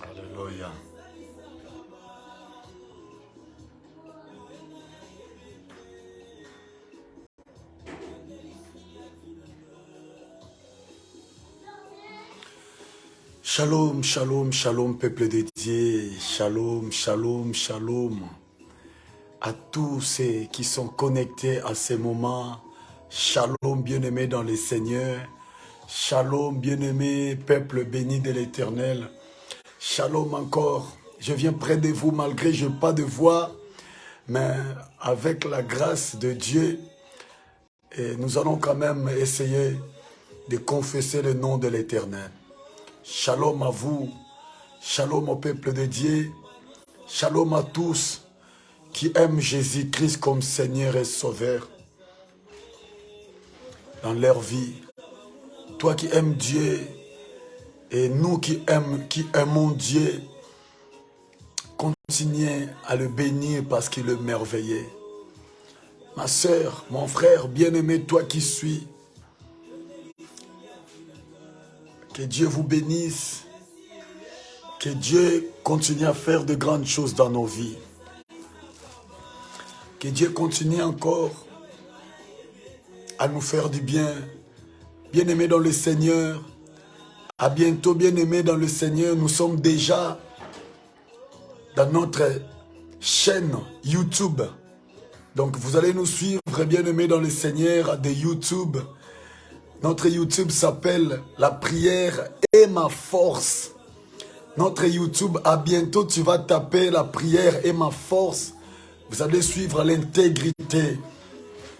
Alléluia. Shalom, shalom, shalom, peuple de Dieu. Shalom, shalom, shalom. À tous ceux qui sont connectés à ces moments. Shalom, bien-aimés dans le Seigneur. Shalom, bien-aimés, peuple béni de l'Éternel. Shalom encore. Je viens près de vous malgré que je n'ai pas de voix. Mais avec la grâce de Dieu, et nous allons quand même essayer de confesser le nom de l'Éternel. Shalom à vous, shalom au peuple de Dieu, shalom à tous qui aiment Jésus-Christ comme Seigneur et Sauveur dans leur vie. Toi qui aimes Dieu et nous qui aimons Dieu, continuez à le bénir parce qu'il est merveilleux. Ma sœur, mon frère bien-aimé, toi qui suis, que Dieu vous bénisse, que Dieu continue à faire de grandes choses dans nos vies. Que Dieu continue encore à nous faire du bien. Bien-aimés dans le Seigneur, à bientôt bien-aimés dans le Seigneur, nous sommes déjà dans notre chaîne YouTube. Donc vous allez nous suivre bien-aimés dans le Seigneur de YouTube. Notre YouTube s'appelle La prière est ma force. Notre YouTube, à bientôt, tu vas taper La prière est ma force. Vous allez suivre l'intégrité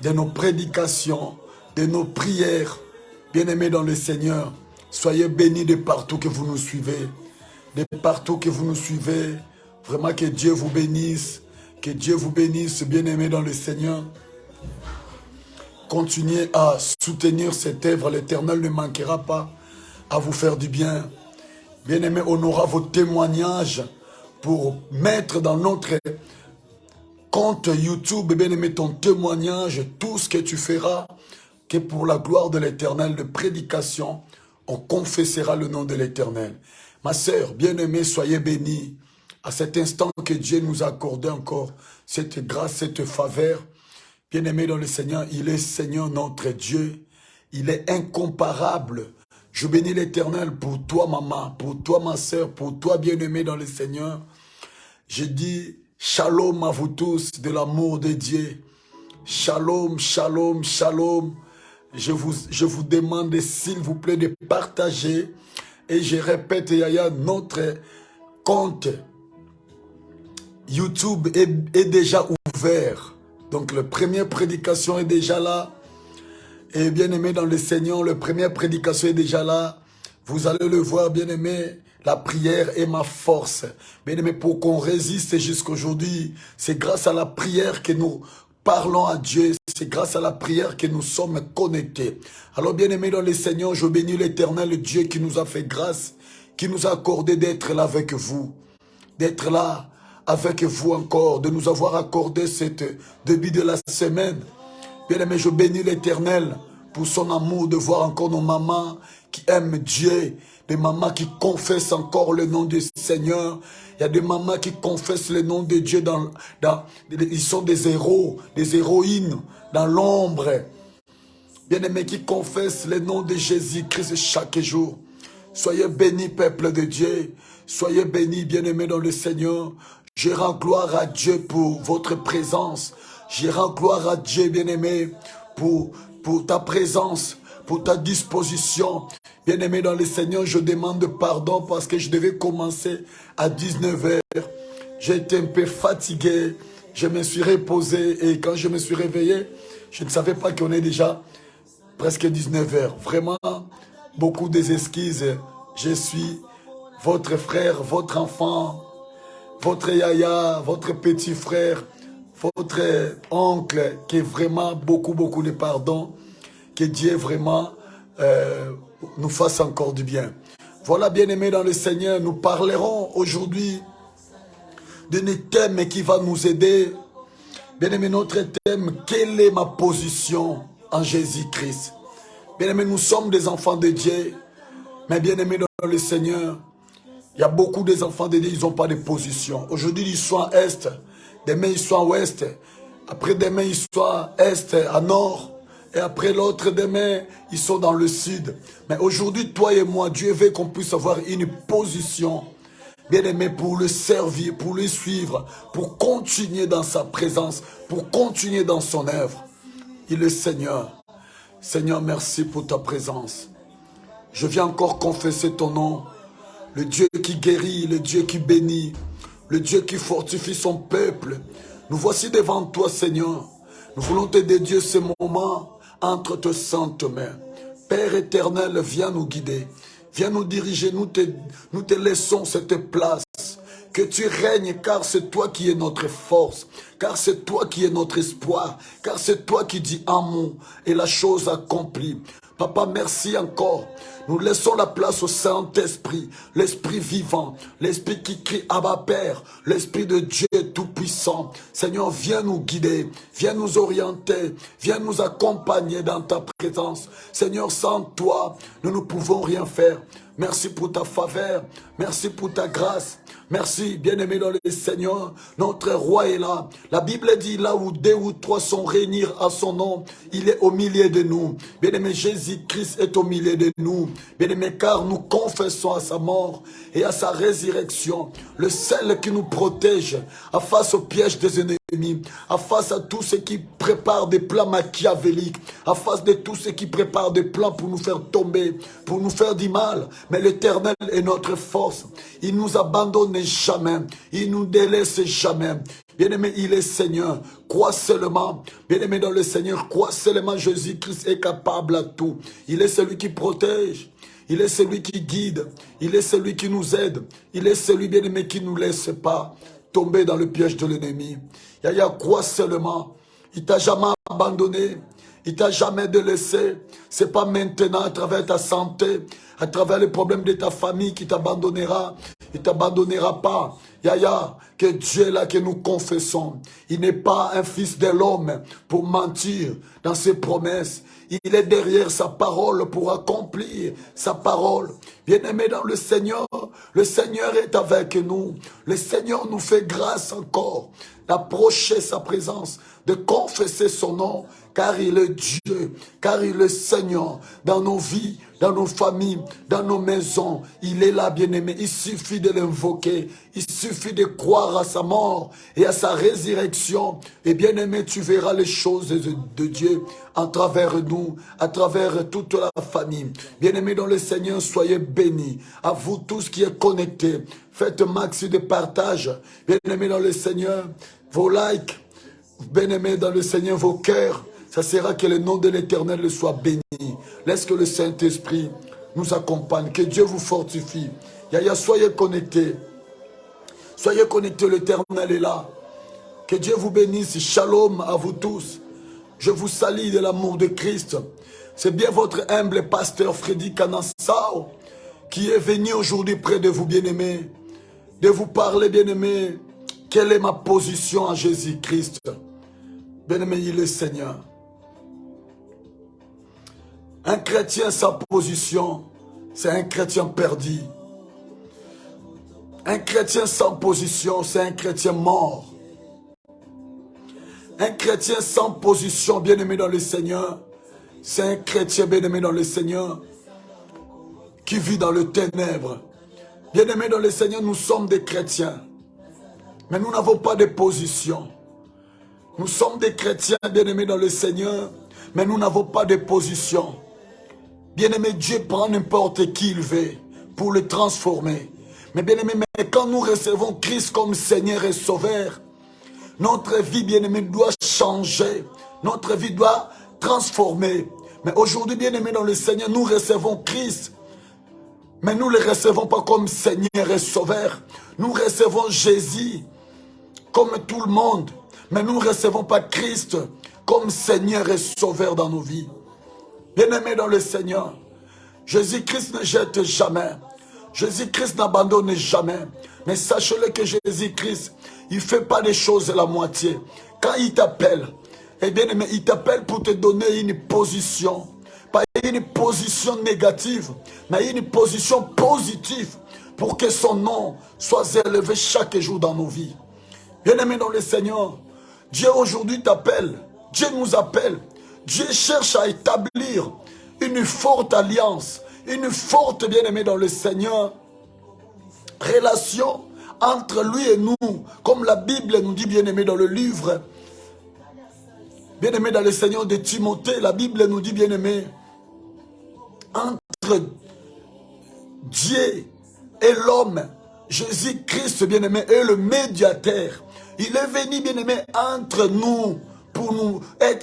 de nos prédications, de nos prières. Bien-aimés dans le Seigneur, soyez bénis de partout que vous nous suivez. De partout que vous nous suivez. Vraiment que Dieu vous bénisse. Que Dieu vous bénisse, bien-aimés dans le Seigneur. Continuez à soutenir cette œuvre. L'Éternel ne manquera pas à vous faire du bien. Bien-aimés, on aura vos témoignages pour mettre dans notre compte YouTube. Bien-aimé, ton témoignage, tout ce que tu feras, que pour la gloire de l'Éternel, de prédication, on confessera le nom de l'Éternel. Ma sœur, bien-aimée, soyez bénie à cet instant que Dieu nous a accordé encore cette grâce, cette faveur. Bien-aimé dans le Seigneur, il est Seigneur notre Dieu. Il est incomparable. Je bénis l'Éternel pour toi, maman, pour toi, ma sœur, pour toi, bien-aimé dans le Seigneur. Je dis shalom à vous tous de l'amour de Dieu. Shalom, shalom, shalom. Je vous demande, s'il vous plaît, de partager. Et je répète, Yaya, notre compte YouTube est déjà ouvert. Donc, la première prédication est déjà là. Et bien-aimé dans le Seigneur, la première prédication est déjà là. Vous allez le voir, bien-aimé, la prière est ma force. Bien-aimé, pour qu'on résiste jusqu'aujourd'hui, c'est grâce à la prière que nous parlons à Dieu. C'est grâce à la prière que nous sommes connectés. Alors, bien-aimé dans le Seigneur, je bénis l'Éternel, le Dieu qui nous a fait grâce, qui nous a accordé d'être là avec vous. D'être là avec vous encore, de nous avoir accordé cette début de la semaine. Bien-aimé, je bénis l'Éternel pour son amour, de voir encore nos mamans qui aiment Dieu, des mamans qui confessent encore le nom du Seigneur. Il y a des mamans qui confessent le nom de Dieu. Ils sont des héros, des héroïnes dans l'ombre. Bien-aimés, qui confessent le nom de Jésus-Christ chaque jour. Soyez bénis, peuple de Dieu. Soyez bénis, bien-aimés dans le Seigneur. Je rends gloire à Dieu pour votre présence. Je rends gloire à Dieu, bien-aimé, pour ta présence, pour ta disposition. Bien-aimé dans le Seigneur, je demande pardon parce que je devais commencer à 19 h. J'ai été un peu fatigué. Je me suis reposé et quand je me suis réveillé, je ne savais pas qu'on est déjà presque 19 h. Vraiment, beaucoup d'excuses. Je suis votre frère, votre enfant, votre yaya, votre petit frère, votre oncle, qui est vraiment beaucoup de pardon. Que Dieu vraiment nous fasse encore du bien. Voilà, bien-aimés dans le Seigneur, nous parlerons aujourd'hui d'un thème qui va nous aider. Bien-aimés, notre thème, quelle est ma position en Jésus-Christ? Bien-aimés, nous sommes des enfants de Dieu, mais bien-aimés dans le Seigneur, il y a beaucoup des enfants de Dieu, ils n'ont pas de position. Aujourd'hui, ils sont à Est, demain, ils sont à Ouest, après demain, ils sont à Est, à Nord, et après l'autre demain, ils sont dans le Sud. Mais aujourd'hui, toi et moi, Dieu veut qu'on puisse avoir une position, bien-aimé, pour le servir, pour le suivre, pour continuer dans sa présence, pour continuer dans son œuvre. Il est Seigneur. Seigneur, merci pour ta présence. Je viens encore confesser ton nom. Le Dieu qui guérit, le Dieu qui bénit, le Dieu qui fortifie son peuple. Nous voici devant toi, Seigneur. Nous voulons te dédier ce moment entre tes saintes mains. Père éternel, viens nous guider. Viens nous diriger. Nous te laissons cette place. Que tu règnes, car c'est toi qui es notre force, car c'est toi qui es notre espoir, car c'est toi qui dis un mot et la chose accomplie. Papa, merci encore. Nous laissons la place au Saint-Esprit, l'Esprit vivant, l'Esprit qui crie Abba Père, l'Esprit de Dieu Tout-Puissant. Seigneur, viens nous guider, viens nous orienter, viens nous accompagner dans ta présence. Seigneur, sans toi, nous ne pouvons rien faire. Merci pour ta faveur, merci pour ta grâce. Merci, bien-aimé dans le Seigneur, notre roi est là. La Bible dit, là où 2 ou 3 sont réunis à son nom, il est au milieu de nous. Bien-aimé, Jésus-Christ est au milieu de nous. Bien-aimé, car nous confessons à sa mort et à sa résurrection, le seul qui nous protège face au piège des ennemis, face à tous ceux qui préparent des plans machiavéliques, face de tous ceux qui préparent des plans pour nous faire tomber, pour nous faire du mal. Mais l'Éternel est notre force. Il nous abandonne jamais. Il nous délaisse jamais. Bien-aimé, il est Seigneur. Crois seulement. Bien-aimé dans le Seigneur, crois seulement. Jésus-Christ est capable à tout. Il est celui qui protège. Il est celui qui guide. Il est celui qui nous aide. Il est celui, bien-aimé, qui ne nous laisse pas tomber dans le piège de l'ennemi. Yaya, crois seulement. Il t'a jamais abandonné. Il t'a jamais délaissé. C'est pas maintenant à travers ta santé, à travers les problèmes de ta famille qui t'abandonnera. Il ne t'abandonnera pas. Yaya, que Dieu est là que nous confessons. Il n'est pas un fils de l'homme pour mentir dans ses promesses. Il est derrière sa parole pour accomplir sa parole. Bien-aimé dans le Seigneur est avec nous. Le Seigneur nous fait grâce encore d'approcher sa présence, de confesser son nom, car il est Dieu, car il est Seigneur dans nos vies, dans nos familles, dans nos maisons. Il est là, bien-aimé. Il suffit de l'invoquer. Il suffit de croire à sa mort et à sa résurrection. Et bien-aimé, tu verras les choses de Dieu à travers nous, à travers toute la famille. Bien-aimé dans le Seigneur, soyez bénis. À vous tous qui êtes connectés, faites max de partage. Bien-aimé dans le Seigneur, vos likes. Bien-aimé dans le Seigneur, vos cœurs. Ça sera que le nom de l'Éternel soit béni. Laisse que le Saint-Esprit nous accompagne. Que Dieu vous fortifie. Yaya, soyez connectés. Soyez connectés, l'Éternel est là. Que Dieu vous bénisse. Shalom à vous tous. Je vous salue de l'amour de Christ. C'est bien votre humble pasteur Freddy Kanassao qui est venu aujourd'hui près de vous, bien-aimés. De vous parler, bien-aimés. Quelle est ma position en Jésus-Christ? Bien-aimé, il est Seigneur. Un chrétien, sa position, c'est un chrétien perdu. Un chrétien sans position, c'est un chrétien mort. Un chrétien sans position, bien-aimé dans le Seigneur, c'est un chrétien bien-aimé dans le Seigneur qui vit dans le ténèbre. Bien-aimé dans le Seigneur, nous sommes des chrétiens, mais nous n'avons pas de position. Nous sommes des chrétiens bien-aimés dans le Seigneur, mais nous n'avons pas de position. Bien-aimé, Dieu prend n'importe qui il veut pour le transformer. Mais bien-aimé, quand nous recevons Christ comme Seigneur et Sauveur, notre vie, bien-aimé, doit changer. Notre vie doit transformer. Mais aujourd'hui, bien-aimé dans le Seigneur, nous recevons Christ. Mais nous ne le recevons pas comme Seigneur et Sauveur. Nous recevons Jésus comme tout le monde. Mais nous ne recevons pas Christ comme Seigneur et Sauveur dans nos vies. Bien-aimé dans le Seigneur, Jésus-Christ ne jette jamais. Jésus-Christ n'abandonne jamais. Mais sachez-le que Jésus-Christ, il ne fait pas des choses à la moitié. Quand il t'appelle, eh bien, il t'appelle pour te donner une position. Pas une position négative, mais une position positive pour que son nom soit élevé chaque jour dans nos vies. Bien-aimé dans le Seigneur, Dieu aujourd'hui t'appelle. Dieu nous appelle. Dieu cherche à établir une forte alliance, une forte, bien-aimé dans le Seigneur, relation entre lui et nous, comme la Bible nous dit, bien-aimé dans le livre, bien-aimé dans le Seigneur de Timothée, la Bible nous dit, bien-aimé, entre Dieu et l'homme, Jésus-Christ, bien-aimé, est le médiateur. Il est venu, bien-aimé, entre nous,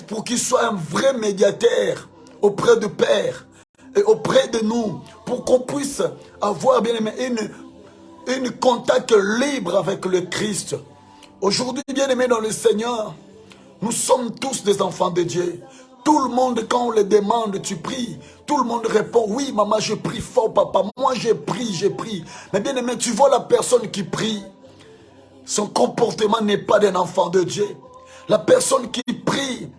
pour qu'il soit un vrai médiateur auprès du Père et auprès de nous, pour qu'on puisse avoir, bien-aimé, une contact libre avec le Christ. Aujourd'hui, bien-aimé dans le Seigneur, nous sommes tous des enfants de Dieu. Tout le monde, quand on le demande, tu pries. Tout le monde répond, oui, maman, je prie fort, papa. Moi, j'ai pris. Mais bien aimé, tu vois la personne qui prie. Son comportement n'est pas d'un enfant de Dieu. La personne qui prie,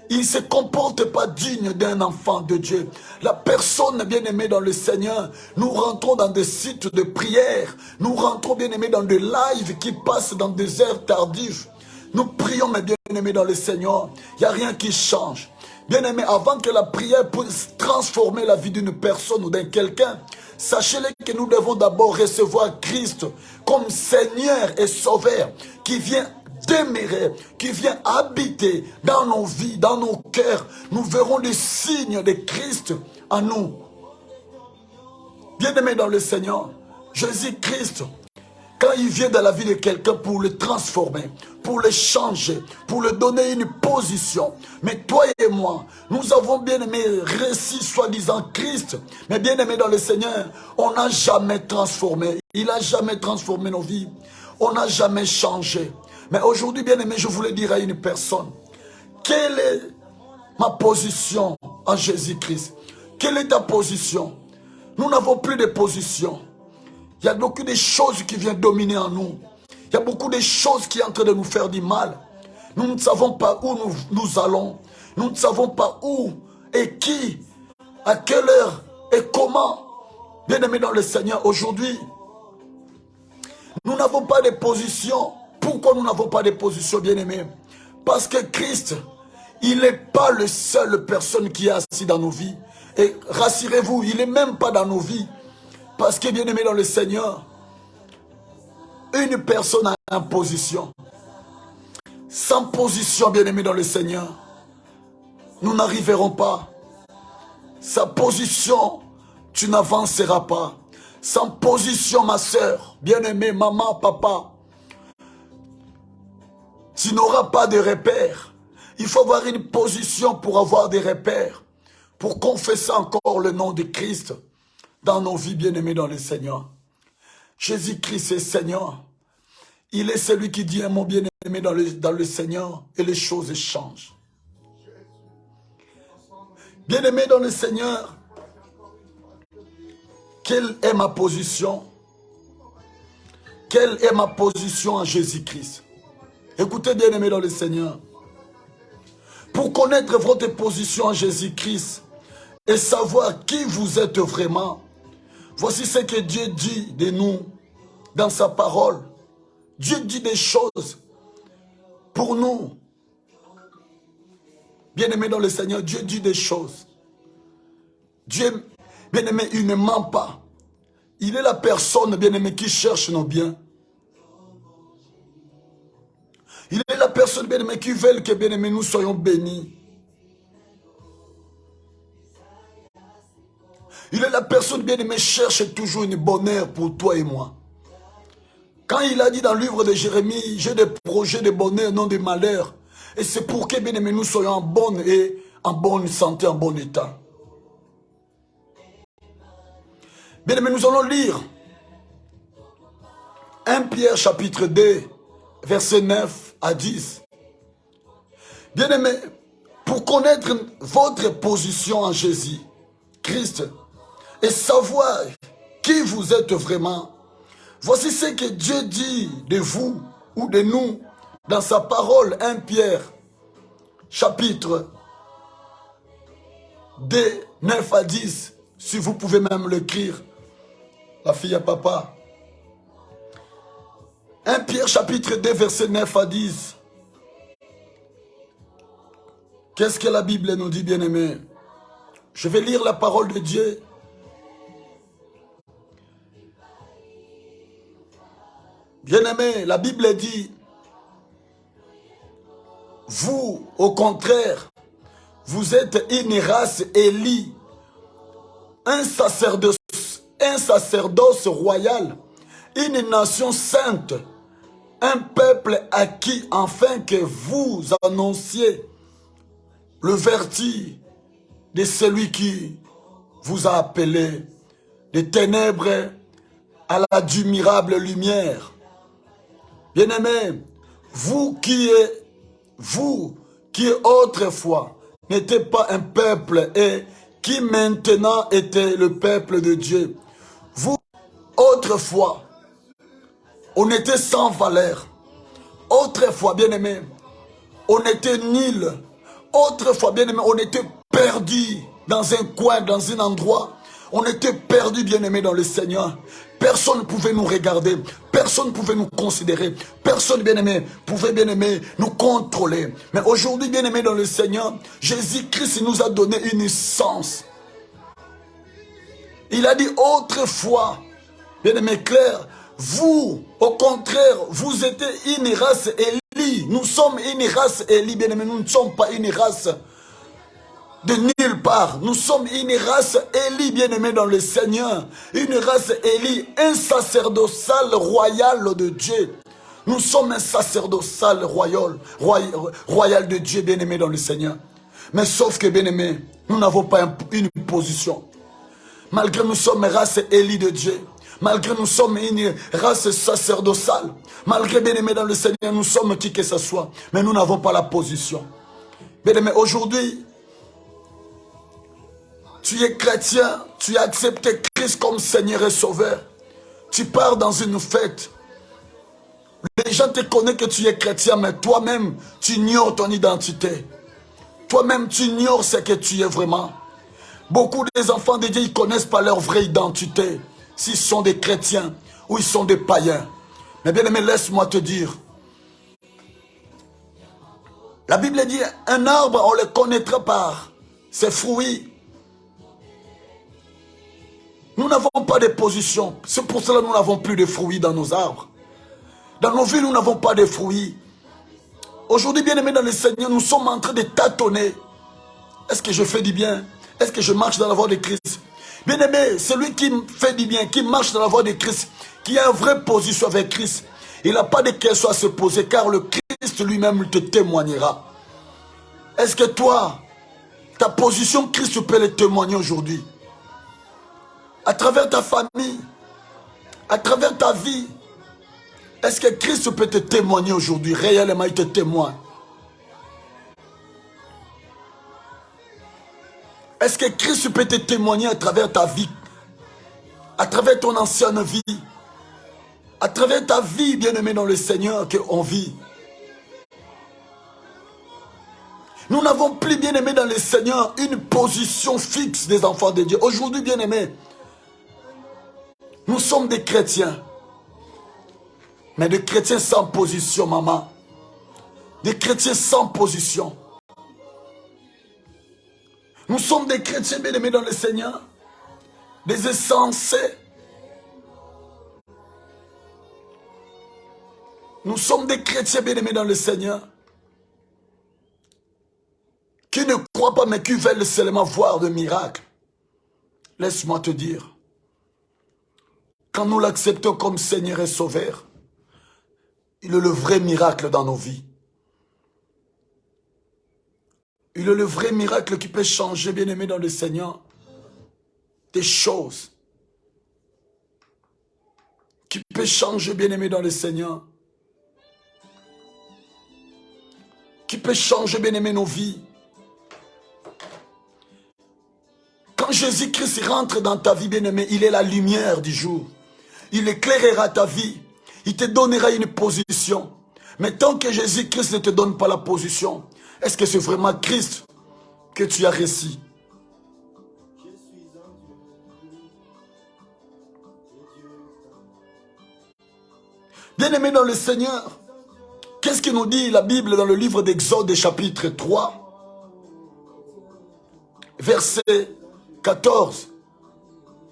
il ne se comporte pas digne d'un enfant de Dieu. La personne bien-aimée dans le Seigneur, nous rentrons dans des sites de prière. Nous rentrons bien-aimés dans des lives qui passent dans des heures tardives. Nous prions, mes bien-aimés dans le Seigneur. Il n'y a rien qui change. Bien-aimés, avant que la prière puisse transformer la vie d'une personne ou d'un quelqu'un, sachez-le que nous devons d'abord recevoir Christ comme Seigneur et Sauveur qui vient demeurer, qui vient habiter dans nos vies, dans nos cœurs. Nous verrons les signes de Christ en nous. Bien-aimés dans le Seigneur, Jésus-Christ, quand il vient dans la vie de quelqu'un pour le transformer, pour le changer, pour lui donner une position. Mais toi et moi, nous avons bien aimé récit soi-disant Christ, mais bien aimé dans le Seigneur, on n'a jamais transformé. Il n'a jamais transformé nos vies. On n'a jamais changé. Mais aujourd'hui, bien aimé, je voulais dire à une personne, quelle est ma position en Jésus-Christ? Quelle est ta position? Nous n'avons plus de position. Il y a beaucoup de choses qui viennent dominer en nous. Il y a beaucoup de choses qui sont en train de nous faire du mal. Nous ne savons pas où nous allons. Nous ne savons pas où et qui, à quelle heure et comment. Bien-aimés dans le Seigneur, aujourd'hui, nous n'avons pas de position. Pourquoi nous n'avons pas de position, bien-aimés? Parce que Christ, il n'est pas le seul personne qui est assis dans nos vies. Et rassurez-vous, il n'est même pas dans nos vies. Parce que, bien-aimé dans le Seigneur, une personne a une position. Sans position, bien-aimé dans le Seigneur, nous n'arriverons pas. Sa position, tu n'avanceras pas. Sans position, ma soeur, bien-aimée, maman, papa, tu n'auras pas de repères. Il faut avoir une position pour avoir des repères, pour confesser encore le nom de Christ dans nos vies, bien-aimés dans le Seigneur. Jésus-Christ est Seigneur. Il est celui qui dit un mot bien-aimé dans le Seigneur et les choses changent. Bien-aimé dans le Seigneur, quelle est ma position? Quelle est ma position en Jésus-Christ? Écoutez, bien-aimé dans le Seigneur, pour connaître votre position en Jésus-Christ et savoir qui vous êtes vraiment, Voici ce que Dieu dit de nous dans sa parole. Dieu dit des choses pour nous. Bien-aimé dans le Seigneur, Dieu dit des choses. Dieu, bien-aimé, il ne ment pas. Il est la personne, bien-aimé, qui cherche nos biens. Il est la personne, bien-aimé, qui veut que, bien-aimé, nous soyons bénis. Il est la personne, bien-aimé, cherche toujours une bonheur pour toi et moi. Quand il a dit dans le livre de Jérémie, j'ai des projets de bonheur, non de malheur. Et c'est pour que, bien-aimé, nous soyons en bonne santé, en bon état. Bien-aimé, nous allons lire 1 Pierre chapitre 2, versets 9 à 10. Bien-aimé, pour connaître votre position en Jésus, Christ, et savoir qui vous êtes vraiment, voici ce que Dieu dit de vous ou de nous dans sa parole. 1 Pierre chapitre 2, 9 à 10, si vous pouvez même l'écrire, la fille à papa. 1 Pierre chapitre 2, verset 9 à 10. Qu'est-ce que la Bible nous dit, bien-aimé? Je vais lire la parole de Dieu. Bien-aimé, la Bible dit, vous, au contraire, vous êtes une race élie, un sacerdoce royal, une nation sainte, un peuple acquis, afin que vous annonciez le vertu de celui qui vous a appelé des ténèbres à l'admirable lumière. Bien-aimés, vous qui autrefois n'étiez pas un peuple et qui maintenant était le peuple de Dieu. Vous, autrefois, on était sans valeur. Autrefois, bien-aimés, on était nul. Autrefois, bien-aimés, on était perdu dans un coin, dans un endroit. On était perdu, bien-aimés, dans le Seigneur. Personne ne pouvait nous regarder. Personne ne pouvait nous considérer. Personne, bien-aimé, pouvait, bien-aimé, nous contrôler. Mais aujourd'hui, bien-aimé, dans le Seigneur, Jésus-Christ nous a donné une licence. Il a dit autrefois, bien-aimé Claire, vous, au contraire, vous étiez une race élie. Nous sommes une race élie, bien-aimé. Nous ne sommes pas une race de nulle part. Nous sommes une race élie, bien-aimée dans le Seigneur. Une race élie, un sacerdotal royal de Dieu. Nous sommes un sacerdotal royal de Dieu, bien-aimé dans le Seigneur. Mais sauf que, bien-aimé, nous n'avons pas une position. Malgré nous sommes une race élie de Dieu. Malgré nous sommes une race sacerdotale. Malgré, bien-aimé dans le Seigneur, nous sommes qui que ce soit. Mais nous n'avons pas la position. Bien-aimé, aujourd'hui, tu es chrétien, tu as accepté Christ comme Seigneur et Sauveur. Tu pars dans une fête. Les gens te connaissent que tu es chrétien, mais toi-même, tu ignores ton identité. Toi-même, tu ignores ce que tu es vraiment. Beaucoup des enfants de Dieu, ils ne connaissent pas leur vraie identité. S'ils sont des chrétiens ou ils sont des païens. Mais bien aimé, laisse-moi te dire. La Bible dit, un arbre, on le connaîtra par ses fruits. Nous n'avons pas de position. C'est pour cela que nous n'avons plus de fruits dans nos arbres. Dans nos villes, nous n'avons pas de fruits. Aujourd'hui, bien aimé dans le Seigneur, nous sommes en train de tâtonner. Est-ce que je fais du bien? Est-ce que je marche dans la voie de Christ? Bien aimé, celui qui fait du bien, qui marche dans la voie de Christ, qui a une vraie position avec Christ, il n'a pas de question à se poser, car le Christ lui-même te témoignera. Est-ce que toi, ta position, Christ peut le témoigner aujourd'hui? À travers ta famille, à travers ta vie, est-ce que Christ peut te témoigner aujourd'hui? Réellement, il te témoigne. Est-ce que Christ peut te témoigner à travers ta vie? À travers ton ancienne vie? À travers ta vie, bien-aimé dans le Seigneur, qu'on vit? Nous n'avons plus, bien-aimé dans le Seigneur, une position fixe des enfants de Dieu. Aujourd'hui, bien-aimé, Nous sommes des chrétiens. Mais des chrétiens sans position, maman. Des chrétiens sans position. Nous sommes des chrétiens bien-aimés dans le Seigneur. Des insensés. Nous sommes des chrétiens bien-aimés dans le Seigneur. Qui ne croient pas mais qui veulent seulement voir de miracles. Laisse-moi te dire. Quand nous l'acceptons comme Seigneur et Sauveur, il est le vrai miracle dans nos vies. Il est le vrai miracle qui peut changer, bien-aimé dans le Seigneur, des choses. Qui peut changer, bien-aimé dans le Seigneur. Qui peut changer, bien-aimé, nos vies. Quand Jésus-Christ rentre dans ta vie, bien-aimé, il est la lumière du jour. Il éclairera ta vie. Il te donnera une position. Mais tant que Jésus-Christ ne te donne pas la position, est-ce que c'est vraiment Christ que tu as reçu? Bien-aimé dans le Seigneur, qu'est-ce que nous dit la Bible dans le livre d'Exode chapitre 3, verset 14.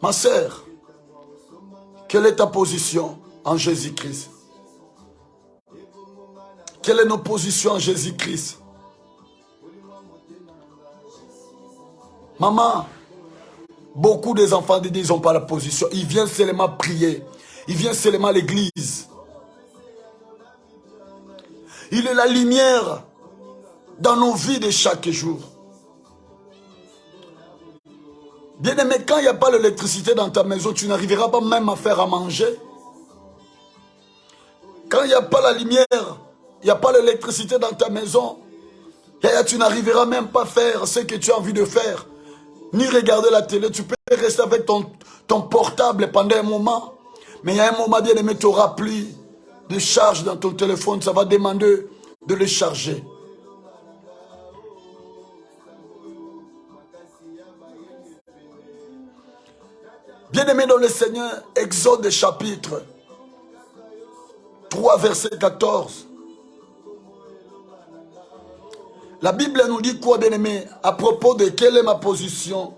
Ma sœur, quelle est ta position en Jésus-Christ? Quelle est nos positions en Jésus-Christ? Maman, beaucoup des enfants de Dieu n'ont pas la position. Ils viennent seulement prier. Ils viennent seulement à l'église. Il est la lumière dans nos vies de chaque jour. Bien-aimé, quand il n'y a pas l'électricité dans ta maison, tu n'arriveras pas même à faire à manger. Quand il n'y a pas la lumière, il n'y a pas l'électricité dans ta maison, tu n'arriveras même pas à faire ce que tu as envie de faire. Ni regarder la télé, tu peux rester avec ton portable pendant un moment. Mais il y a un moment, bien-aimé, tu n'auras plus de charge dans ton téléphone, ça va demander de le charger. Bien-aimé dans le Seigneur, Exode chapitre 3, verset 14. La Bible nous dit quoi, bien-aimé, à propos de quelle est ma position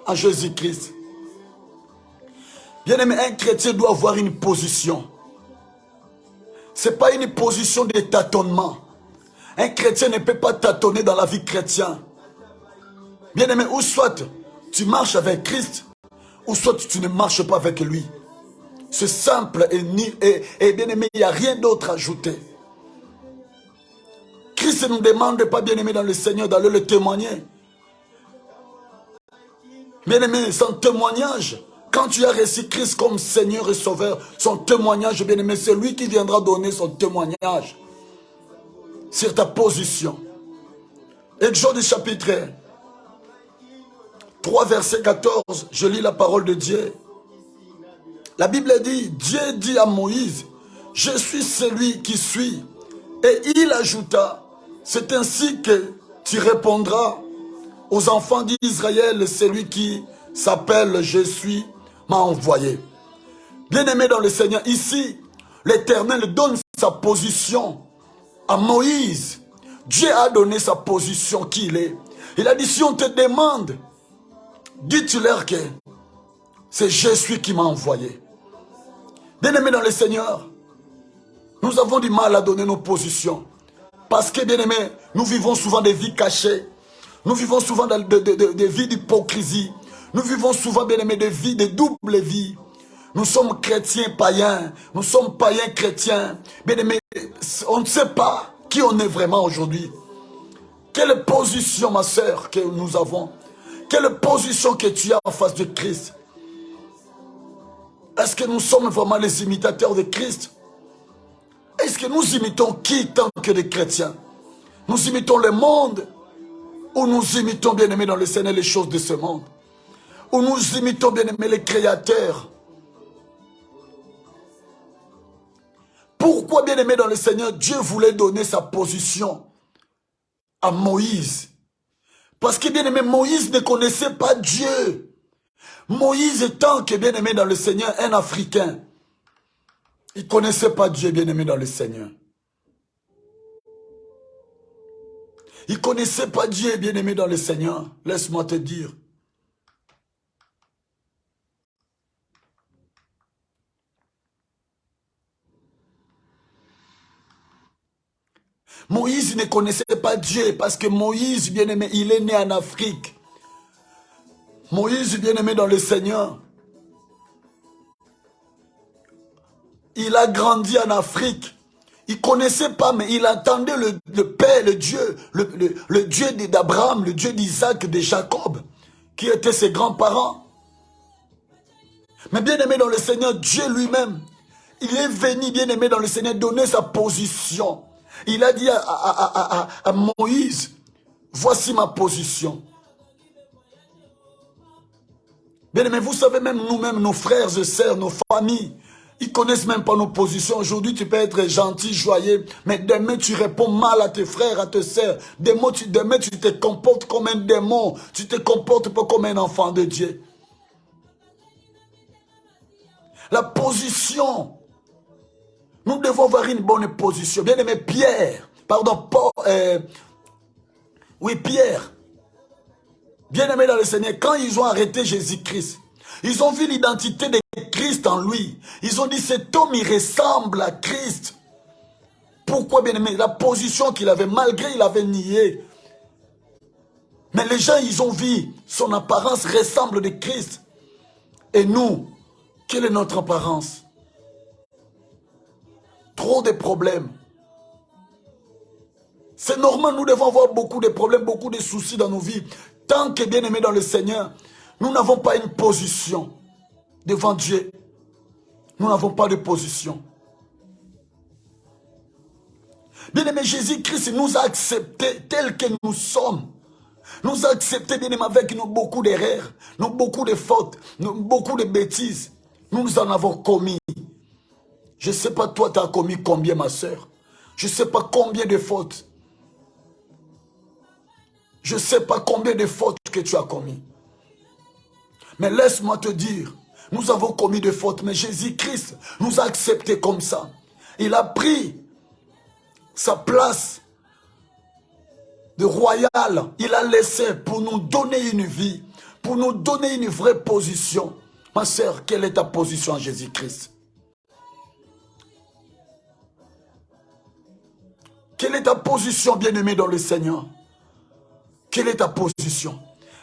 en Jésus-Christ? Bien-aimé, un chrétien doit avoir une position. Ce n'est pas une position de tâtonnement. Un chrétien ne peut pas tâtonner dans la vie chrétienne. Bien-aimé, ou soit tu marches avec Christ, ou soit tu ne marches pas avec lui. C'est simple et bien-aimé, il n'y a rien d'autre à ajouter. Christ ne nous demande pas, bien-aimé dans le Seigneur, d'aller le témoigner. Bien-aimé, son témoignage, quand tu as reçu Christ comme Seigneur et Sauveur, son témoignage, bien-aimé, c'est lui qui viendra donner son témoignage sur ta position. Exode chapitre 3, verset 14, je lis la parole de Dieu. La Bible dit, Dieu dit à Moïse, je suis celui qui suis. Et il ajouta, c'est ainsi que tu répondras aux enfants d'Israël, celui qui s'appelle je suis m'a envoyé. Bien-aimé dans le Seigneur, ici, l'Éternel donne sa position à Moïse. Dieu a donné sa position qui il est. Il a dit, si on te demande, dis-tu-leur que c'est je suis qui m'a envoyé. Bien-aimé dans le Seigneur, nous avons du mal à donner nos positions. Parce que, bien-aimé, nous vivons souvent des vies cachées. Nous vivons souvent des vies d'hypocrisie. Nous vivons souvent, bien-aimé, des vies, de double vie. Nous sommes chrétiens païens. Nous sommes païens chrétiens. Bien-aimé, on ne sait pas qui on est vraiment aujourd'hui. Quelle position, ma sœur, que nous avons? Quelle position que tu as en face de Christ? Est-ce que nous sommes vraiment les imitateurs de Christ? Est-ce que nous imitons qui tant que des chrétiens? Nous imitons le monde ou nous imitons, bien-aimés dans le Seigneur, les choses de ce monde? Ou nous imitons, bien-aimés, les créateurs? Pourquoi, bien-aimés dans le Seigneur, Dieu voulait donner sa position à Moïse? Parce que, bien-aimé, Moïse ne connaissait pas Dieu. Moïse étant que bien-aimé dans le Seigneur, un Africain, il ne connaissait pas Dieu bien-aimé dans le Seigneur. Il ne connaissait pas Dieu bien-aimé dans le Seigneur. Laisse-moi te dire. Moïse ne connaissait pas Dieu parce que Moïse, bien-aimé, il est né en Afrique. Moïse, bien-aimé dans le Seigneur, il a grandi en Afrique. Il ne connaissait pas, mais il attendait le Père, le Dieu, le Dieu d'Abraham, le Dieu d'Isaac, de Jacob, qui étaient ses grands-parents. Mais bien-aimé dans le Seigneur, Dieu lui-même, il est venu, bien-aimé dans le Seigneur, donner sa position. Il a dit à Moïse, voici ma position. Bien-aimé, vous savez, même nous-mêmes, nos frères et sœurs, nos familles, ils ne connaissent même pas nos positions. Aujourd'hui, tu peux être gentil, joyeux, mais demain, tu réponds mal à tes frères, à tes sœurs. Demain, tu te comportes comme un démon. Tu ne te comportes pas comme un enfant de Dieu. La position. Nous devons avoir une bonne position. Bien-aimé, Pierre. Pardon, Paul. Oui, Pierre. Bien-aimé dans le Seigneur, quand ils ont arrêté Jésus-Christ, ils ont vu l'identité de Christ en lui. Ils ont dit, cet homme, il ressemble à Christ. Pourquoi, bien-aimé? La position qu'il avait, malgré il avait nié. Mais les gens, ils ont vu, son apparence ressemble de Christ. Et nous, quelle est notre apparence? Trop de problèmes. C'est normal, nous devons avoir beaucoup de problèmes, beaucoup de soucis dans nos vies. Tant que bien-aimés dans le Seigneur, nous n'avons pas une position devant Dieu. Nous n'avons pas de position. Bien-aimé, Jésus-Christ nous a acceptés tels que nous sommes. Nous a acceptés, bien-aimé, avec nous beaucoup d'erreurs, nous beaucoup de fautes, nous beaucoup de bêtises. Nous en avons commis. Je ne sais pas, toi, tu as commis combien, ma soeur. Je ne sais pas combien de fautes. Je ne sais pas combien de fautes que tu as commis. Mais laisse-moi te dire, nous avons commis des fautes, mais Jésus-Christ nous a acceptés comme ça. Il a pris sa place de royal. Il a laissé pour nous donner une vie, pour nous donner une vraie position. Ma soeur, quelle est ta position en Jésus-Christ? Quelle est ta position, bien-aimé, dans le Seigneur? Quelle est ta position?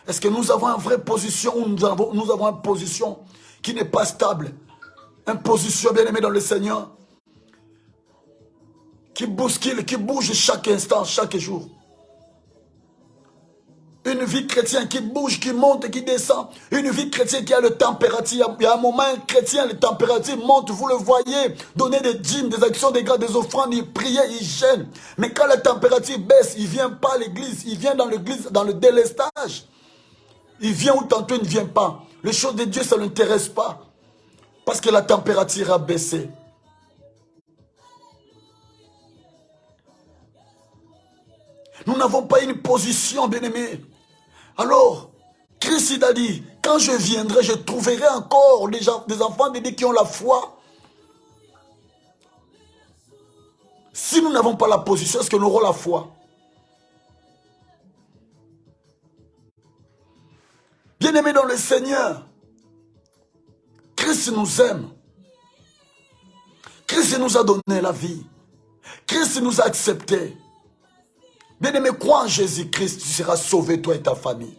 Est-ce que nous avons une vraie position ou nous avons une position qui n'est pas stable? Une position, bien-aimé, dans le Seigneur, qui bouscule, qui bouge chaque instant, chaque jour. Une vie chrétienne qui bouge, qui monte, qui descend. Une vie chrétienne qui a le température. Il y a un moment chrétien, le température monte, vous le voyez. Donner des dîmes, des actions, des grâces, des offrandes, il prie, il gêne. Mais quand la température baisse, il ne vient pas à l'église. Il vient dans l'église, dans le délestage. Il vient ou tantôt il ne vient pas. Les choses de Dieu, ça ne l'intéresse pas. Parce que la température a baissé. Nous n'avons pas une position, bien-aimé. Alors, Christ il a dit, quand je viendrai, je trouverai encore des enfants de Dieu qui ont la foi. Si nous n'avons pas la position, est-ce que nous aurons la foi? Bien-aimés dans le Seigneur, Christ nous aime. Christ nous a donné la vie. Christ nous a acceptés. Bien-aimé, crois en Jésus-Christ, tu seras sauvé, toi et ta famille.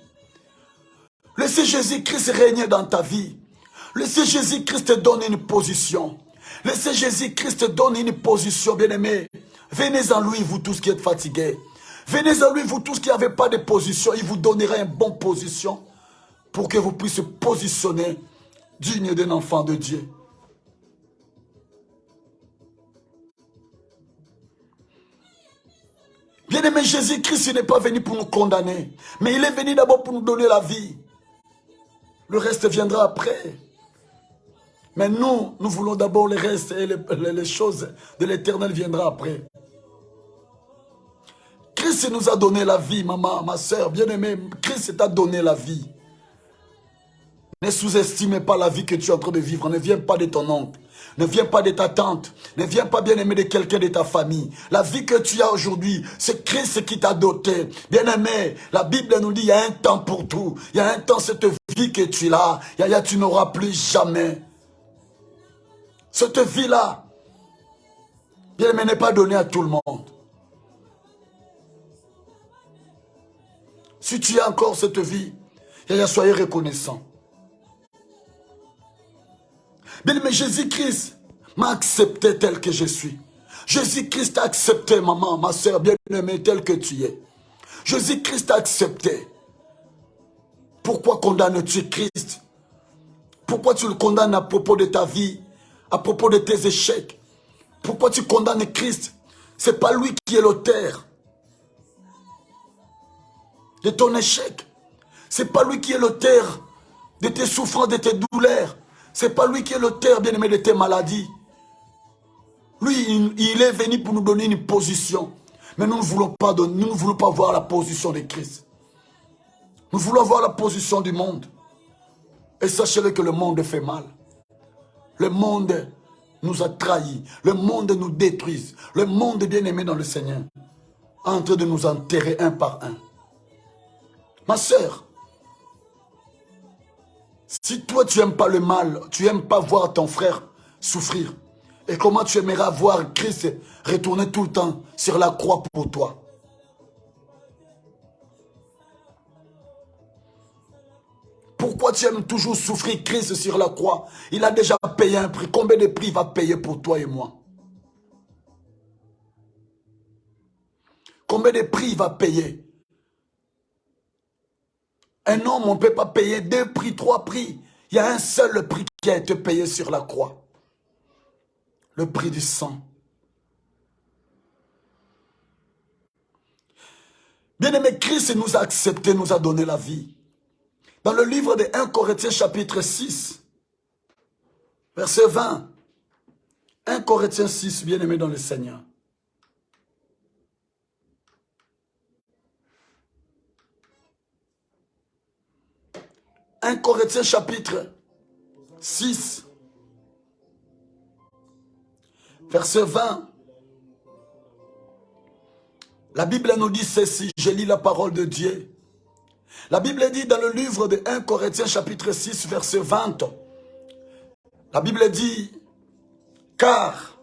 Laissez Jésus-Christ régner dans ta vie. Laissez Jésus-Christ te donner une position. Laissez Jésus-Christ te donner une position, bien-aimé. Venez en lui, vous tous qui êtes fatigués. Venez en lui, vous tous qui n'avez pas de position. Il vous donnera une bonne position pour que vous puissiez positionner digne d'un enfant de Dieu. Bien-aimé, Jésus-Christ n'est pas venu pour nous condamner, mais il est venu d'abord pour nous donner la vie. Le reste viendra après. Mais nous voulons d'abord le reste et les choses de l'éternel viendra après. Christ nous a donné la vie, maman, ma soeur, bien-aimée. Christ t'a donné la vie. Ne sous-estimez pas la vie que tu es en train de vivre. Ne viens pas de ton oncle. Ne viens pas de ta tante. Ne viens pas bien-aimé de quelqu'un de ta famille. La vie que tu as aujourd'hui, c'est Christ qui t'a doté. Bien-aimé, la Bible nous dit, il y a un temps pour tout. Il y a un temps, cette vie que tu as, tu n'auras plus jamais. Cette vie-là, bien-aimé, n'est pas donnée à tout le monde. Si tu as encore cette vie, soyez reconnaissant. Bien-aimé, Jésus-Christ m'a accepté tel que je suis. Jésus-Christ a accepté, maman, ma soeur bien-aimée, tel que tu es. Jésus-Christ a accepté. Pourquoi condamnes-tu Christ? Pourquoi tu le condamnes à propos de ta vie, à propos de tes échecs? Pourquoi tu condamnes Christ? Ce n'est pas lui qui est l'auteur de ton échec. Ce n'est pas lui qui est l'auteur de tes souffrances, de tes douleurs. Ce n'est pas lui qui est l'auteur, bien-aimé, de tes maladies. Lui, il est venu pour nous donner une position. Mais nous ne voulons pas donner, nous ne voulons pas voir la position de Christ. Nous voulons voir la position du monde. Et sachez-le que le monde fait mal. Le monde nous a trahis. Le monde nous détruit. Le monde bien-aimé dans le Seigneur est en train de nous enterrer un par un. Ma sœur, si toi tu n'aimes pas le mal, tu n'aimes pas voir ton frère souffrir, et comment tu aimeras voir Christ retourner tout le temps sur la croix pour toi? Pourquoi tu aimes toujours souffrir Christ sur la croix? Il a déjà payé un prix. Combien de prix il va payer pour toi et moi? Combien de prix il va payer? Un homme, on ne peut pas payer 2 prix, 3 prix. Il y a un seul prix qui a été payé sur la croix. Le prix du sang. Bien-aimé, Christ nous a acceptés, nous a donné la vie. Dans le livre de 1 Corinthiens chapitre 6, verset 20. 1 Corinthiens 6, bien-aimé dans le Seigneur. 1 Corinthiens chapitre 6, verset 20. La Bible nous dit ceci, je lis la parole de Dieu. La Bible dit dans le livre de 1 Corinthiens chapitre 6, verset 20. La Bible dit, car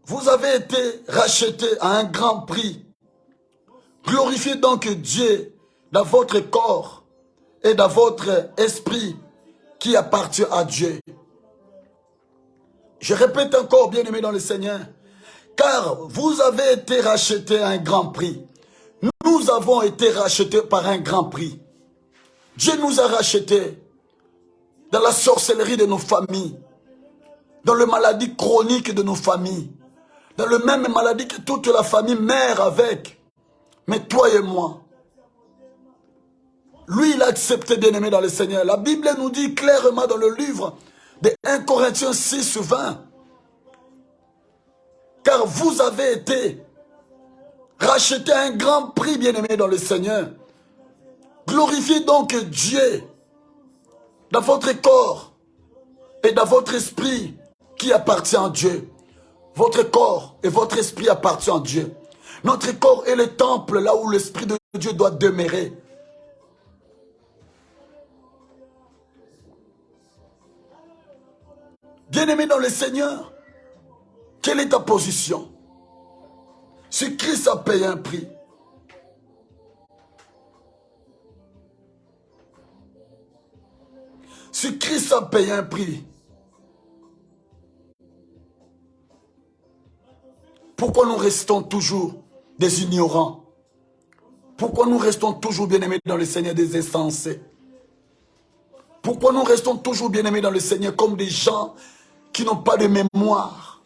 vous avez été rachetés à un grand prix. Glorifiez donc Dieu dans votre corps et dans votre esprit qui appartient à Dieu. Je répète encore, bien-aimés dans le Seigneur, car vous avez été rachetés à un grand prix. Nous avons été rachetés par un grand prix. Dieu nous a rachetés dans la sorcellerie de nos familles, dans les maladies chroniques de nos familles, dans le même maladie que toute la famille meurt avec. Mais toi et moi, lui, il a accepté, bien-aimé dans le Seigneur. La Bible nous dit clairement dans le livre de 1 Corinthiens 6, 20. Car vous avez été rachetés à un grand prix, bien-aimé dans le Seigneur. Glorifiez donc Dieu dans votre corps et dans votre esprit qui appartient à Dieu. Votre corps et votre esprit appartient à Dieu. Notre corps est le temple là où l'Esprit de Dieu doit demeurer. Bien-aimé dans le Seigneur, quelle est ta position? Si Christ a payé un prix, si Christ a payé un prix, pourquoi nous restons toujours des ignorants? Pourquoi nous restons toujours bien-aimés dans le Seigneur des insensés? Pourquoi nous restons toujours bien-aimés dans le Seigneur comme des gens qui n'ont pas de mémoire?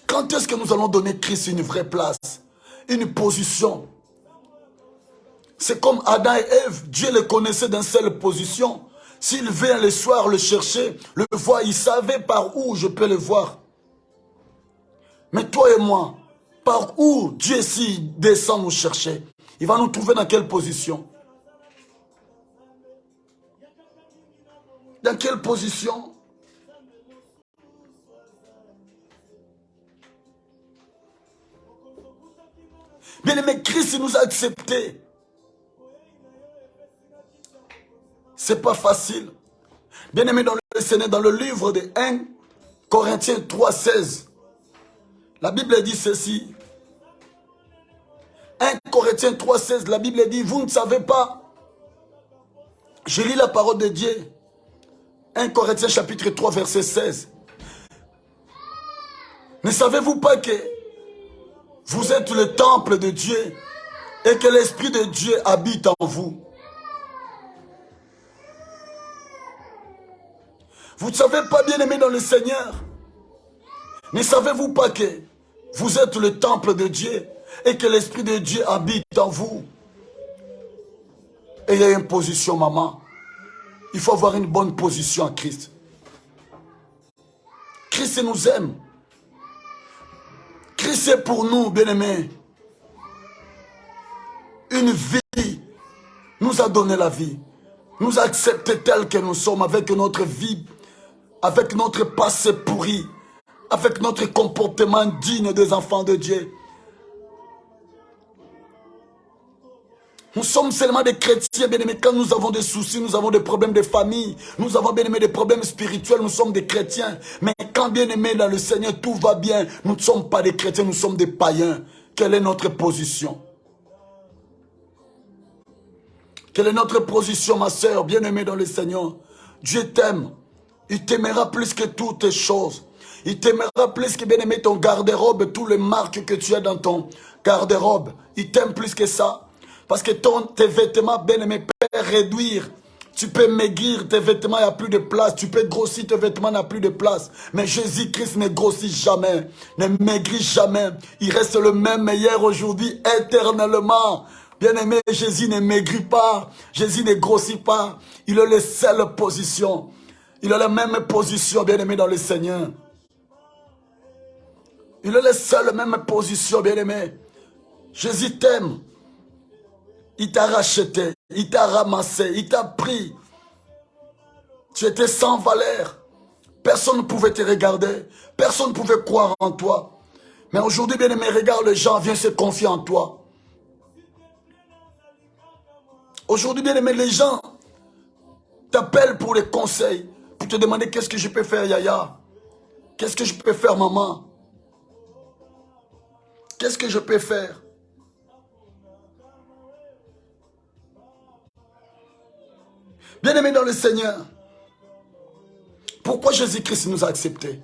Quand est-ce que nous allons donner Christ une vraie place, une position? C'est comme Adam et Ève, Dieu les connaissait d'une seule position. S'il vient le soir le chercher, le voir, il savait par où je peux le voir. Mais toi et moi, par où Dieu s'y descend nous chercher? Il va nous trouver dans quelle position? Dans quelle position? Bien-aimé, Christ nous a acceptés. C'est pas facile. Bien-aimé dans le Seigneur, dans le livre de 1 Corinthiens 3, 16, la Bible dit ceci. 1 Corinthiens 3, 16, la Bible dit, vous ne savez pas. Je lis la parole de Dieu. 1 Corinthiens chapitre 3, verset 16. Ne savez-vous pas que vous êtes le temple de Dieu et que l'Esprit de Dieu habite en vous? Vous ne savez pas, bien-aimé dans le Seigneur? Ne savez-vous pas que vous êtes le temple de Dieu et que l'Esprit de Dieu habite en vous? Et il y a une position, maman. Il faut avoir une bonne position en Christ. Christ nous aime. Christ est pour nous, bien-aimés. Une vie. Nous a donné la vie. Nous a acceptés tels que nous sommes avec notre vie, avec notre passé pourri, avec notre comportement digne des enfants de Dieu. Nous sommes seulement des chrétiens, bien-aimés. Quand nous avons des soucis, nous avons des problèmes de famille, nous avons, bien-aimés, des problèmes spirituels, nous sommes des chrétiens. Mais quand, bien-aimés, dans le Seigneur, tout va bien, nous ne sommes pas des chrétiens, nous sommes des païens. Quelle est notre position? Quelle est notre position, ma sœur, bien-aimée dans le Seigneur? Dieu t'aime. Il t'aimera plus que toutes les choses. Il t'aimera plus que, bien-aimé, ton garde-robe, tous les marques que tu as dans ton garde-robe. Il t'aime plus que ça. Parce que tes vêtements, bien-aimés, peuvent réduire. Tu peux maigrir, tes vêtements, il n'y a plus de place. Tu peux grossir, tes vêtements, il n'y a plus de place. Mais Jésus-Christ ne grossit jamais, ne maigrit jamais. Il reste le même hier, aujourd'hui, éternellement. Bien-aimé, Jésus ne maigrit pas. Jésus ne grossit pas. Il a la seule position. Il a la même position, bien-aimé, dans le Seigneur. Il a la seule même position, bien-aimé. Jésus t'aime. Il t'a racheté, il t'a ramassé, il t'a pris. Tu étais sans valeur. Personne ne pouvait te regarder. Personne ne pouvait croire en toi. Mais aujourd'hui, bien-aimé, regarde, les gens viennent se confier en toi. Aujourd'hui, bien-aimé, les gens t'appellent pour les conseils, pour te demander qu'est-ce que je peux faire, Yaya? Qu'est-ce que je peux faire, maman? Qu'est-ce que je peux faire? Bien-aimés dans le Seigneur, pourquoi Jésus-Christ nous a acceptés?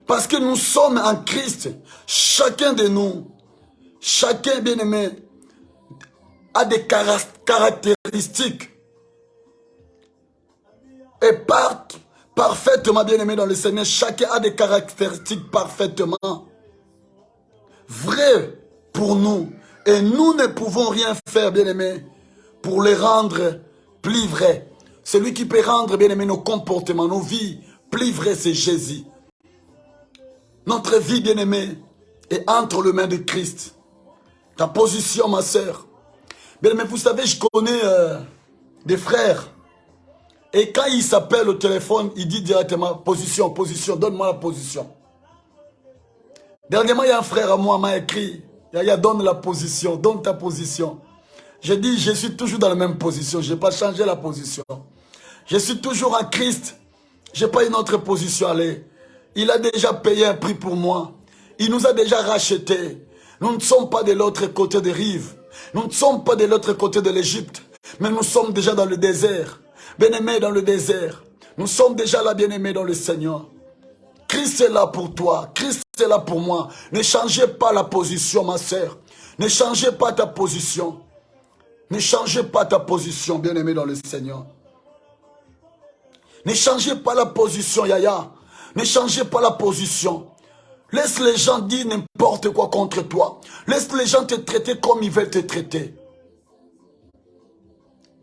Parce que nous sommes en Christ. Chacun de nous, chacun, bien-aimé, a des caractéristiques. Et parfaitement, bien-aimé dans le Seigneur, chacun a des caractéristiques parfaitement vraies pour nous. Et nous ne pouvons rien faire, bien-aimé, pour les rendre plus vrais. Celui qui peut rendre, bien aimé, nos comportements, nos vies plus vrais, c'est Jésus. Notre vie, bien aimé, est entre les mains de Christ. Ta position, ma soeur. Bien aimé, vous savez, je connais des frères. Et quand il s'appelle au téléphone, il dit directement, position, position, donne-moi la position. Dernièrement, il y a un frère à moi qui m'a écrit, Yaya, donne la position, donne ta position. J'ai dit, je suis toujours dans la même position. Je n'ai pas changé la position. Je suis toujours en Christ. Je n'ai pas une autre position à aller. Il a déjà payé un prix pour moi. Il nous a déjà rachetés. Nous ne sommes pas de l'autre côté des rives. Nous ne sommes pas de l'autre côté de l'Égypte. Mais nous sommes déjà dans le désert. Bien-aimés dans le désert. Nous sommes déjà là, bien-aimés dans le Seigneur. Christ est là pour toi. Christ est là pour moi. Ne changez pas la position, ma sœur. Ne changez pas ta position. Ne changez pas ta position, bien-aimé dans le Seigneur. Ne changez pas la position, Yaya. Ne changez pas la position. Laisse les gens dire n'importe quoi contre toi. Laisse les gens te traiter comme ils veulent te traiter.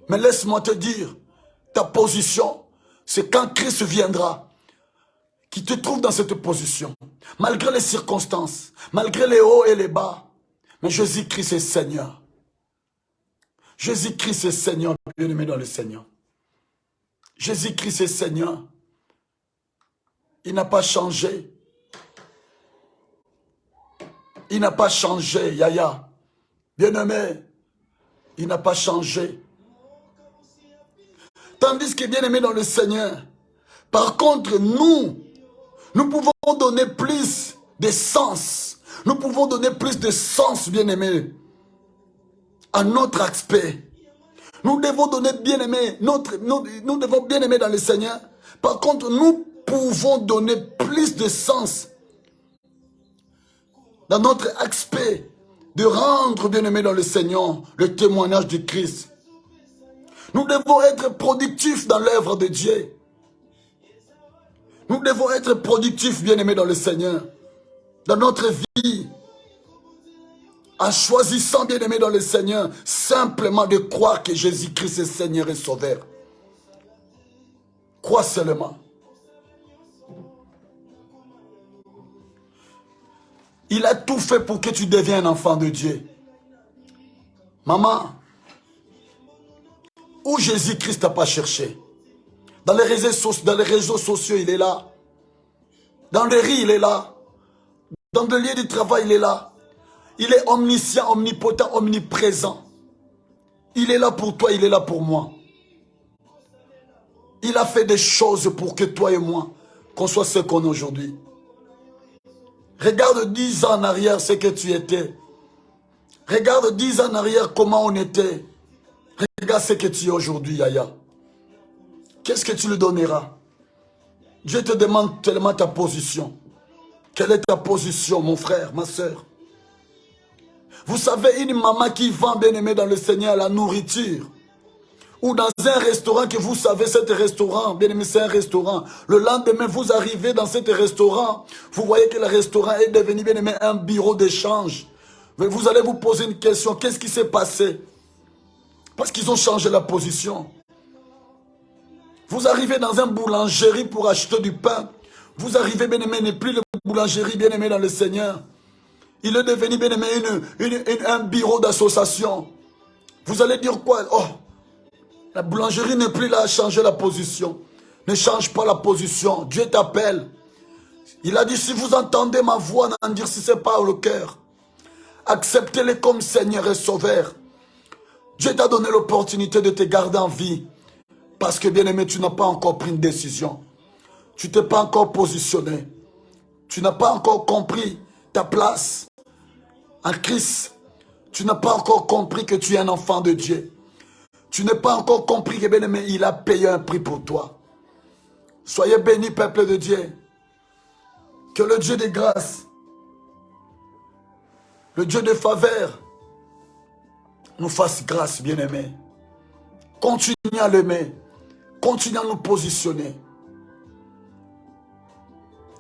Mais laisse-moi te dire, ta position, c'est quand Christ viendra, qui te trouve dans cette position. Malgré les circonstances, malgré les hauts et les bas, Mais Jésus-Christ est Seigneur. Jésus-Christ est Seigneur, bien-aimé dans le Seigneur. Jésus-Christ est Seigneur. Il n'a pas changé. Il n'a pas changé, Yaya. Bien-aimé, il n'a pas changé. Tandis que bien-aimé dans le Seigneur, par contre, nous pouvons donner plus de sens. Nous pouvons donner plus de sens, bien-aimé, à notre aspect. Nous devons donner bien-aimé, nous devons bien-aimé dans le Seigneur. Par contre, nous pouvons donner plus de sens dans notre aspect de rendre, bien-aimé dans le Seigneur, le témoignage du Christ. Nous devons être productifs dans l'œuvre de Dieu. Nous devons être productifs, bien-aimés dans le Seigneur, dans notre vie, en choisissant, bien-aimés dans le Seigneur, simplement de croire que Jésus-Christ est Seigneur et Sauveur. Crois seulement. Il a tout fait pour que tu deviennes un enfant de Dieu. Maman, où Jésus-Christ n'a pas cherché? Dans les réseaux sociaux, il est là. Dans les rues, il est là. Dans le lieu du travail, il est là. Il est omniscient, omnipotent, omniprésent. Il est là pour toi, il est là pour moi. Il a fait des choses pour que toi et moi, qu'on soit ce qu'on est aujourd'hui. Regarde 10 ans en arrière ce que tu étais. Regarde 10 ans en arrière comment on était. Regarde ce que tu es aujourd'hui, Yaya. Qu'est-ce que tu lui donneras? Dieu te demande tellement ta position. Quelle est ta position, mon frère, ma soeur? Vous savez, une maman qui vend, bien-aimé dans le Seigneur, la nourriture, ou dans un restaurant que vous savez, cet restaurant, bien-aimé, c'est un restaurant. Le lendemain, vous arrivez dans cet restaurant, vous voyez que le restaurant est devenu, bien-aimé, un bureau d'échange. Mais vous allez vous poser une question, qu'est-ce qui s'est passé? Parce qu'ils ont changé la position. Vous arrivez dans une boulangerie pour acheter du pain. Vous arrivez, bien-aimé, n'est plus le boulangerie, bien-aimé dans le Seigneur. Il est devenu, bien-aimé, un bureau d'association. Vous allez dire quoi? Oh, la boulangerie n'est plus là à changer la position. Ne change pas la position. Dieu t'appelle. Il a dit, si vous entendez ma voix, n'en dire si ce n'est pas le cœur. Acceptez-le comme Seigneur et Sauveur. Dieu t'a donné l'opportunité de te garder en vie. Parce que, bien-aimé, tu n'as pas encore pris une décision. Tu ne t'es pas encore positionné. Tu n'as pas encore compris ta place en Christ. Tu n'as pas encore compris que tu es un enfant de Dieu. Tu n'as pas encore compris que, bien-aimé, il a payé un prix pour toi. Soyez bénis, peuple de Dieu. Que le Dieu de grâce, le Dieu de faveur, nous fasse grâce, bien-aimé. Continuez à l'aimer. Continuez à nous positionner.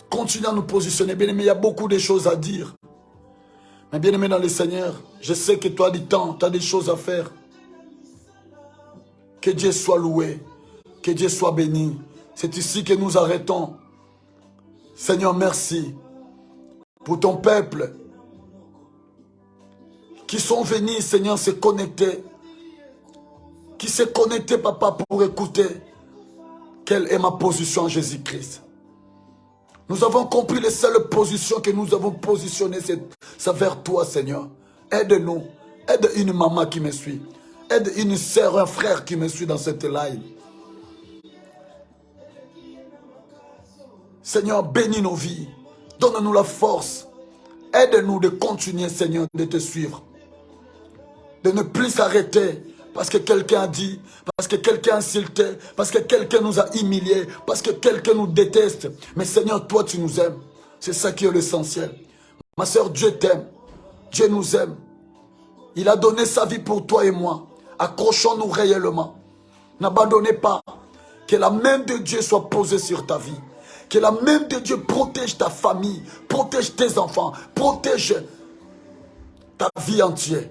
Continuez à nous positionner. Bien-aimé, il y a beaucoup de choses à dire. Mais bien-aimé dans le Seigneur, je sais que tu as du temps, tu as des choses à faire. Que Dieu soit loué. Que Dieu soit béni. C'est ici que nous arrêtons. Seigneur, merci pour ton peuple qui sont venus, Seigneur, se connecter. Qui s'est connecté, papa, pour écouter quelle est ma position en Jésus-Christ. Nous avons compris les seules positions que nous avons positionnées, c'est vers toi, Seigneur. Aide-nous. Aide une maman qui me suit. Aide une sœur, un frère qui me suit dans cette live. Seigneur, bénis nos vies. Donne-nous la force. Aide-nous de continuer, Seigneur, de te suivre. De ne plus s'arrêter. Parce que quelqu'un a dit, parce que quelqu'un a insulté, parce que quelqu'un nous a humiliés, parce que quelqu'un nous déteste. Mais Seigneur, toi tu nous aimes. C'est ça qui est l'essentiel. Ma soeur, Dieu t'aime. Dieu nous aime. Il a donné sa vie pour toi et moi. Accrochons-nous réellement. N'abandonnez pas. Que la main de Dieu soit posée sur ta vie. Que la main de Dieu protège ta famille, protège tes enfants, protège ta vie entière.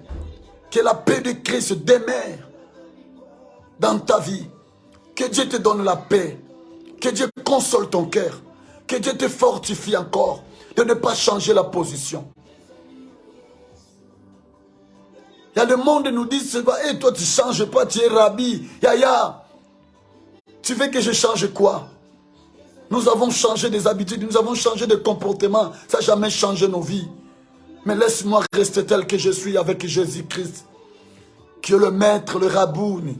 Que la paix de Christ demeure dans ta vie. Que Dieu te donne la paix. Que Dieu console ton cœur. Que Dieu te fortifie encore de ne pas changer la position. Il y a le monde qui nous dit, hey, toi tu ne changes pas, tu es rabbi. Yaya, tu veux que je change quoi? Nous avons changé des habitudes, nous avons changé de comportement. Ça n'a jamais changé nos vies. Mais laisse-moi rester tel que je suis avec Jésus-Christ, qui est le maître, le rabouni.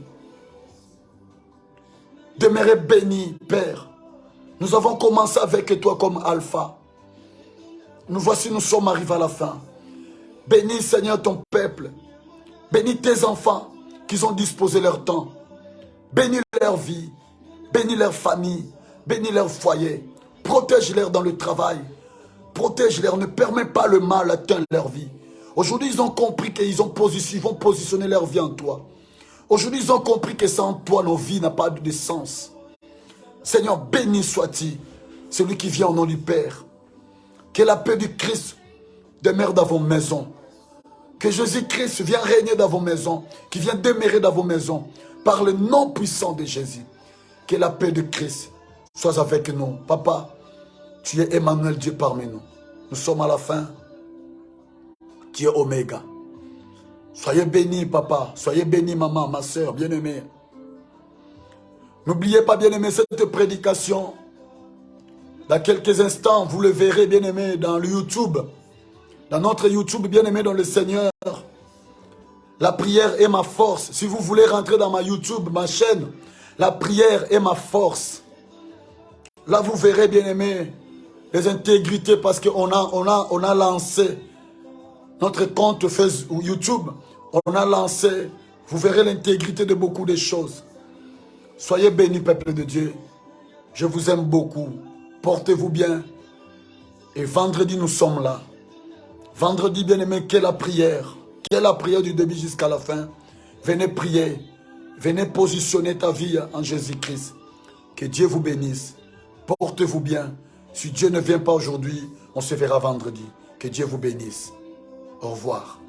Demeurer béni, Père. Nous avons commencé avec toi comme alpha. Nous voici, nous sommes arrivés à la fin. Bénis, Seigneur, ton peuple. Bénis tes enfants qui ont disposé leur temps. Bénis leur vie. Bénis leur famille. Bénis leur foyer. Protège-les dans le travail. Protège-les. Ne permets pas le mal atteindre leur vie. Aujourd'hui, ils ont compris qu'ils vont positionner leur vie en toi. Aujourd'hui, ils ont compris que sans toi, nos vies n'ont pas de sens. Seigneur, béni sois-tu, celui qui vient au nom du Père. Que la paix du Christ demeure dans vos maisons. Que Jésus-Christ vienne régner dans vos maisons, qui vient demeurer dans vos maisons, par le nom puissant de Jésus. Que la paix de Christ soit avec nous. Papa, tu es Emmanuel, Dieu parmi nous. Nous sommes à la fin. Tu es Oméga. Soyez bénis, papa. Soyez bénis, maman, ma soeur, bien-aimée. N'oubliez pas, bien-aimé, cette prédication. Dans quelques instants, vous le verrez, bien-aimé, dans le YouTube. Dans notre YouTube, bien-aimé, dans le Seigneur. La prière est ma force. Si vous voulez rentrer dans ma YouTube, ma chaîne, la prière est ma force. Là, vous verrez, bien-aimé, les intégrités parce qu'on a lancé notre compte Facebook, YouTube. On a lancé, vous verrez l'intégrité de beaucoup de choses. Soyez bénis, peuple de Dieu. Je vous aime beaucoup. Portez-vous bien. Et vendredi, nous sommes là. Vendredi, bien-aimé, quelle la prière. Quelle la prière du début jusqu'à la fin. Venez prier. Venez positionner ta vie en Jésus-Christ. Que Dieu vous bénisse. Portez-vous bien. Si Dieu ne vient pas aujourd'hui, on se verra vendredi. Que Dieu vous bénisse. Au revoir.